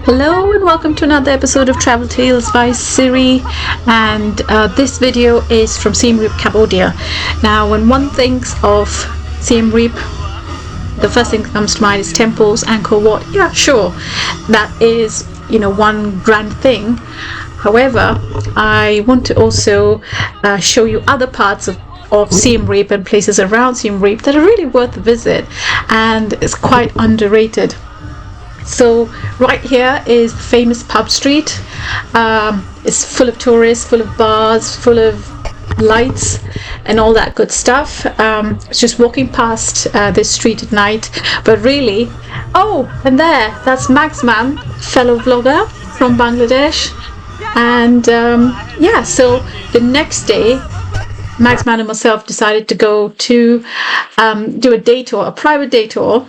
Hello and welcome to another episode of Travel Tales by Siri, and this video is from Siam Reap, Cambodia. Now when one thinks of Siam Reap, the first thing that comes to mind is temples, Angkor Wat. Yeah, sure, that is one grand thing. However, I want to also show you other parts of Siam Reap and places around Siam Reap that are really worth a visit and it's quite underrated. So right here is the famous pub street. It's full of tourists, full of bars, full of lights and all that good stuff. Just walking past this street at night, but really, and that's Maxman, fellow vlogger from Bangladesh. And so the next day Maxman and myself decided to go to do a private day tour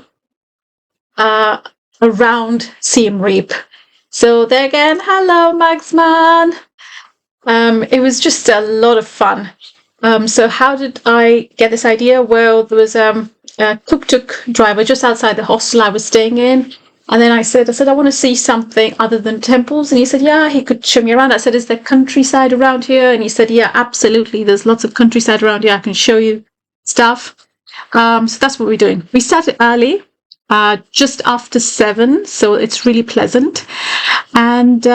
around Siam Reap. So there again, hello Maxman. It was just a lot of fun. So how did I get this idea? Well, there was a tuk-tuk driver just outside the hostel I was staying in. And then I said, I want to see something other than temples. And he said, yeah, he could show me around. I said, is there countryside around here? And he said, yeah, absolutely. There's lots of countryside around here. I can show you stuff. So that's what we're doing. We started early. Just after 7, so it's really pleasant. And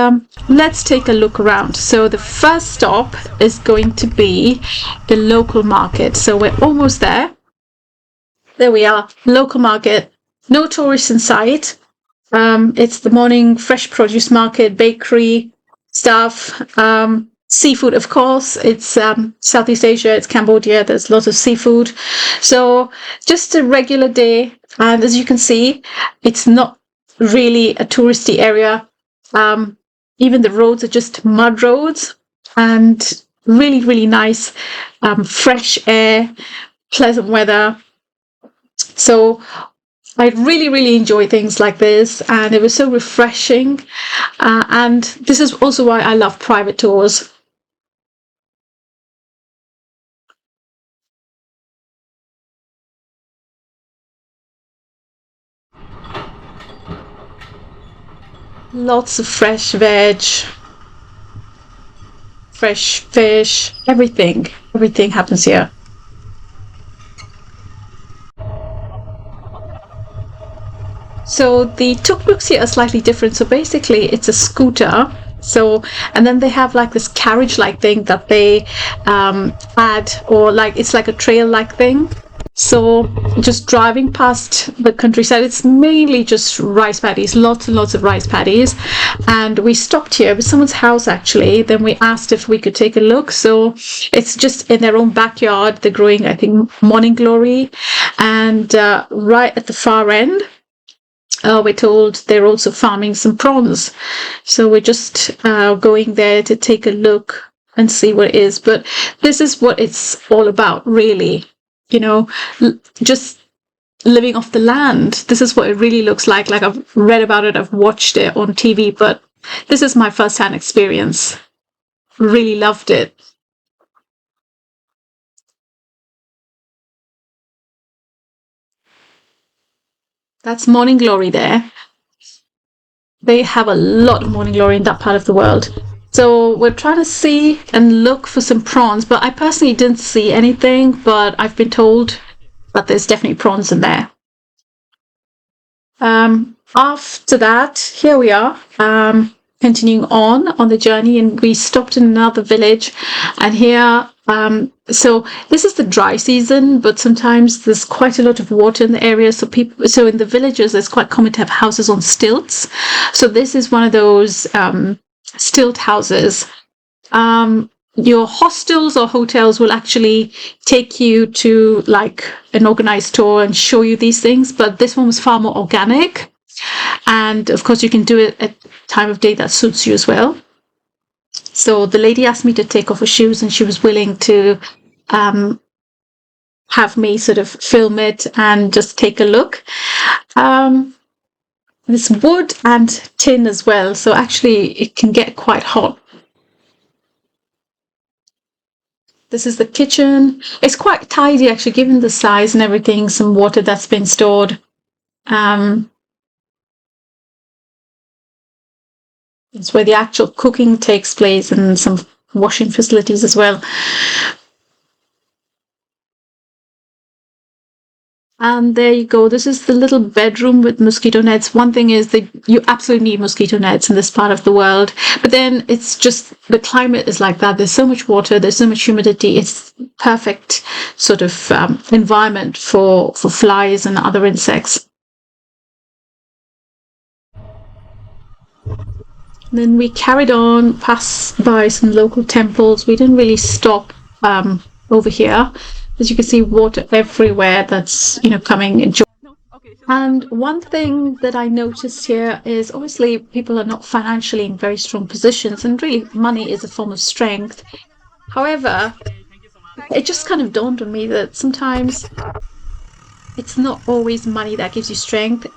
let's take a look around. So the first stop is going to be the local market. So we're almost there. There we are, local market. No tourists in sight. It's the morning fresh produce market, bakery stuff. Seafood, of course. It's Southeast Asia, it's Cambodia, there's lots of seafood. So just a regular day. And as you can see, it's not really a touristy area. Even the roads are just mud roads and really, really nice, fresh air, pleasant weather. So I really, really enjoy things like this, and it was so refreshing. And this is also why I love private tours. Lots of fresh veg, fresh fish, everything happens here. So the tuk-tuks here are slightly different. So basically it's a scooter. So, and then they have like this carriage-like thing that they add, or like it's like a trail-like thing. So just driving past the countryside, it's mainly just rice paddies, lots and lots of rice paddies. And we stopped here with someone's house actually. Then we asked if we could take a look. So it's just in their own backyard. They're growing, I think, morning glory. And right at the far end, we're told they're also farming some prawns. So we're just going there to take a look and see what it is. But this is what it's all about, really. Just living off the land. This is what it really looks like. Like, I've read about it, I've watched it on TV, but this is my first-hand experience. Really loved it. That's morning glory there. They have a lot of morning glory in that part of the world. So we're trying to see and look for some prawns, but I personally didn't see anything, but I've been told that there's definitely prawns in there. After that, here we are, continuing on the journey, and we stopped in another village. And here, so this is the dry season, but sometimes there's quite a lot of water in the area. So in the villages, it's quite common to have houses on stilts. So this is one of those stilt houses. Your hostels or hotels will actually take you to like an organized tour and show you these things, but this one was far more organic, and of course you can do it at a time of day that suits you as well. So the lady asked me to take off her shoes, and she was willing to have me sort of film it and just take a look. There's wood and tin as well, so actually it can get quite hot. This is the kitchen. It's quite tidy actually, given the size and everything. Some water that's been stored. It's where the actual cooking takes place and some washing facilities as well. And there you go. This is the little bedroom with mosquito nets. One thing is that you absolutely need mosquito nets in this part of the world. But then it's just the climate is like that. There's so much water, there's so much humidity. It's perfect sort of environment for flies and other insects. And then we carried on, passed by some local temples. We didn't really stop over here. As you can see, water everywhere that's, coming in. And one thing that I noticed here is obviously people are not financially in very strong positions, and really money is a form of strength. However, it just kind of dawned on me that sometimes it's not always money that gives you strength.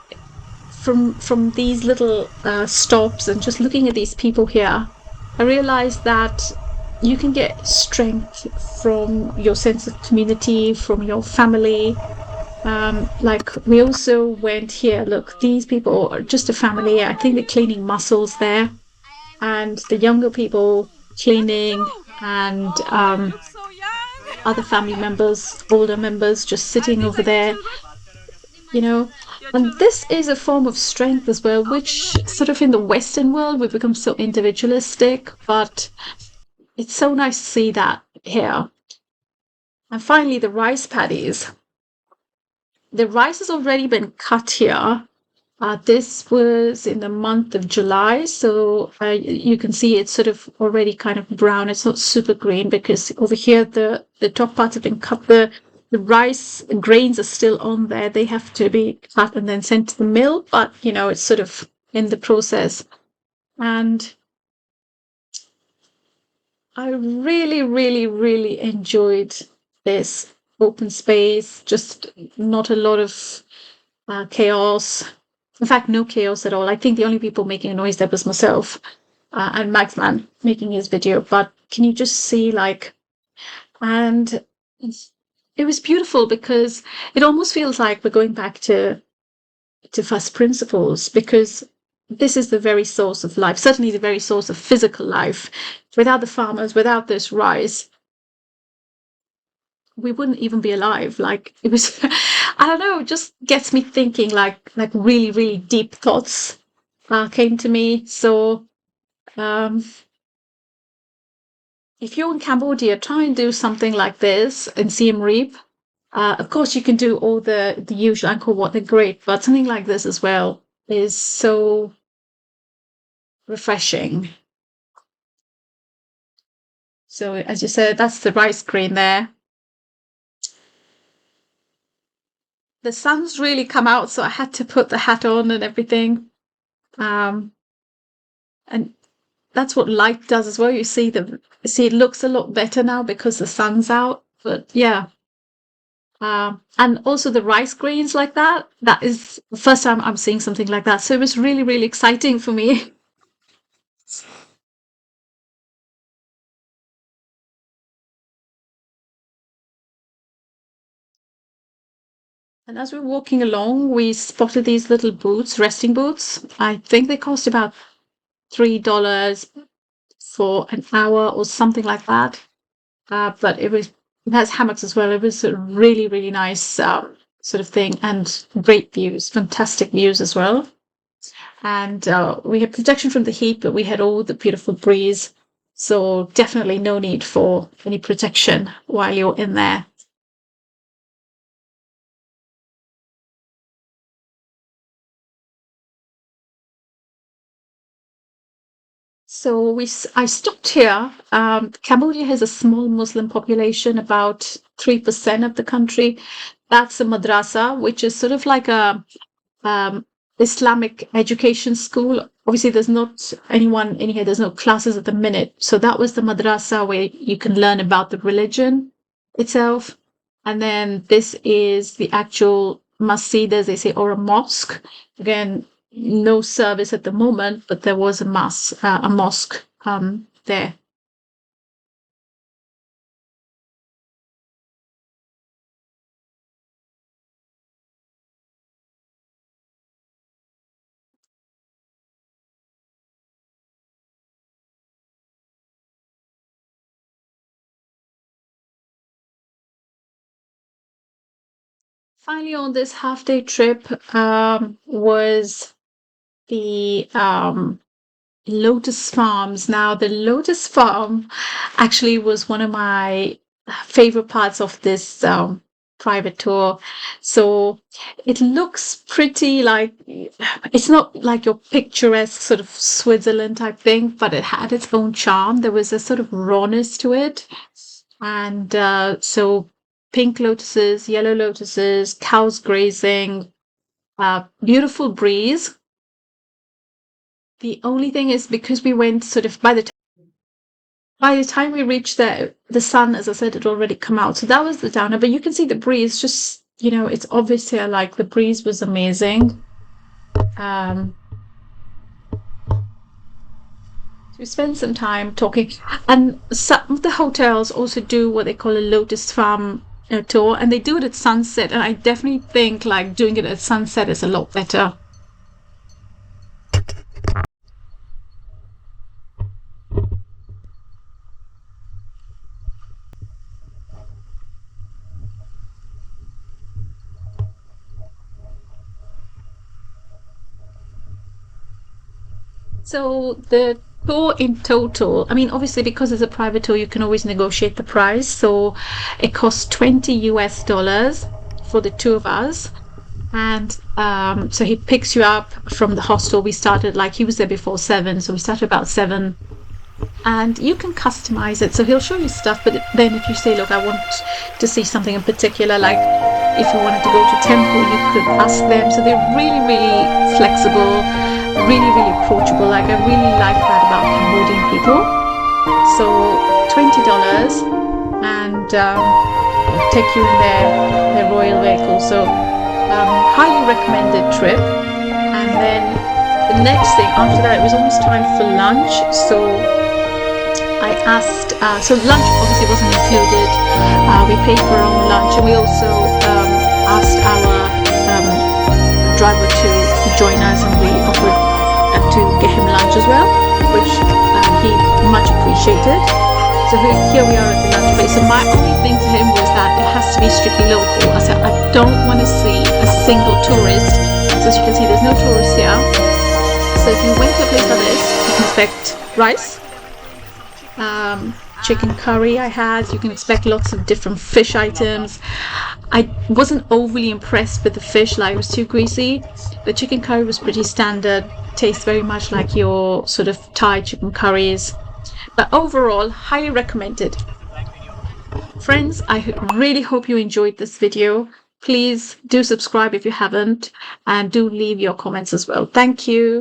From these little stops and just looking at these people here, I realized that you can get strength from your sense of community, from your family. Like we also went here. Look, these people are just a family. I think they're cleaning mussels there, and the younger people cleaning, and other family members, older members, just sitting over there. You know, and this is a form of strength as well, which sort of in the Western world we become so individualistic, but it's so nice to see that here. And finally, the rice paddies. The rice has already been cut here. This was in the month of July, so you can see it's sort of already kind of brown. It's not super green because over here the top parts have been cut. The rice grains are still on there. They have to be cut and then sent to the mill, but it's sort of in the process. And I really, really, really enjoyed this open space. Just not a lot of chaos. In fact, no chaos at all. I think the only people making a noise there was myself and Maxman making his video. But can you just see, like, and it was beautiful because it almost feels like we're going back to first principles because this is the very source of life, certainly the very source of physical life. Without the farmers, without this rice, we wouldn't even be alive. Like it was, I don't know, it just gets me thinking like really, really deep thoughts came to me. So um, if you're in Cambodia, try and do something like this in Siam Reap. Of course, you can do all the usual Angkor Wat, they're great, but something like this as well is so refreshing. So as you said, that's the rice grain there. The sun's really come out, so I had to put the hat on and everything. Um, and that's what light does as well. You see it looks a lot better now because the sun's out. But yeah, and also the rice grains like that. That is the first time I'm seeing something like that. So it was really, really exciting for me. And as we were walking along, we spotted these little boots, resting boots. I think they cost about $3 for an hour or something like that. But it has hammocks as well. It was a really, really nice sort of thing and great views, fantastic views as well. And we had protection from the heat, but we had all the beautiful breeze. So definitely no need for any protection while you're in there. So I stopped here. Cambodia has a small Muslim population, about 3% of the country. That's a madrasa, which is sort of like a um, Islamic education school. Obviously, there's not anyone in here, there's no classes at the minute. So that was the madrasa where you can learn about the religion itself. And then this is the actual masjid, as they say, or a mosque. Again, no service at the moment, but there was a mosque there. Finally, on this half-day trip was the Lotus Farms. Now, the Lotus Farm actually was one of my favorite parts of this private tour. So it looks pretty like it's not like your picturesque sort of Switzerland type thing, but it had its own charm. There was a sort of rawness to it. And so pink lotuses, yellow lotuses, cows grazing, beautiful breeze. The only thing is because we went sort of by the time we reached there, the sun, as I said, had already come out. So that was the downer. But you can see the breeze just, it's obvious here, like the breeze was amazing. We spent some time talking, and some of the hotels also do what they call a Lotus Farm tour, and they do it at sunset. And I definitely think like doing it at sunset is a lot better. So the tour in total, I mean, obviously because it's a private tour, you can always negotiate the price. So it costs $20 for the two of us. And so he picks you up from the hostel. We started he was there before 7, so we started about 7. And you can customize it. So he'll show you stuff, but then if you say, look, I want to see something in particular, like if you wanted to go to temple, you could ask them. So they're really, really flexible, really, really approachable. Like I really like that about Cambodian people. So $20 and take you in their royal vehicle. So highly recommended trip. And then the next thing after that, it was almost time for lunch. So I asked, so lunch obviously wasn't included. We paid for our own lunch, and we also asked our driver to join us, and we offered to get him lunch as well, which he much appreciated. So here we are at the lunch place. So my only thing to him was that it has to be strictly local. I said, I don't want to see a single tourist. So as you can see, there's no tourists here. So if you went to a place like this, you can expect rice, chicken curry I had. You can expect lots of different fish items. I wasn't overly impressed with the fish, like it was too greasy. The chicken curry was pretty standard, tastes very much like your sort of Thai chicken curries. But overall, highly recommended. Friends, I really hope you enjoyed this video. Please do subscribe if you haven't, and do leave your comments as well. Thank you.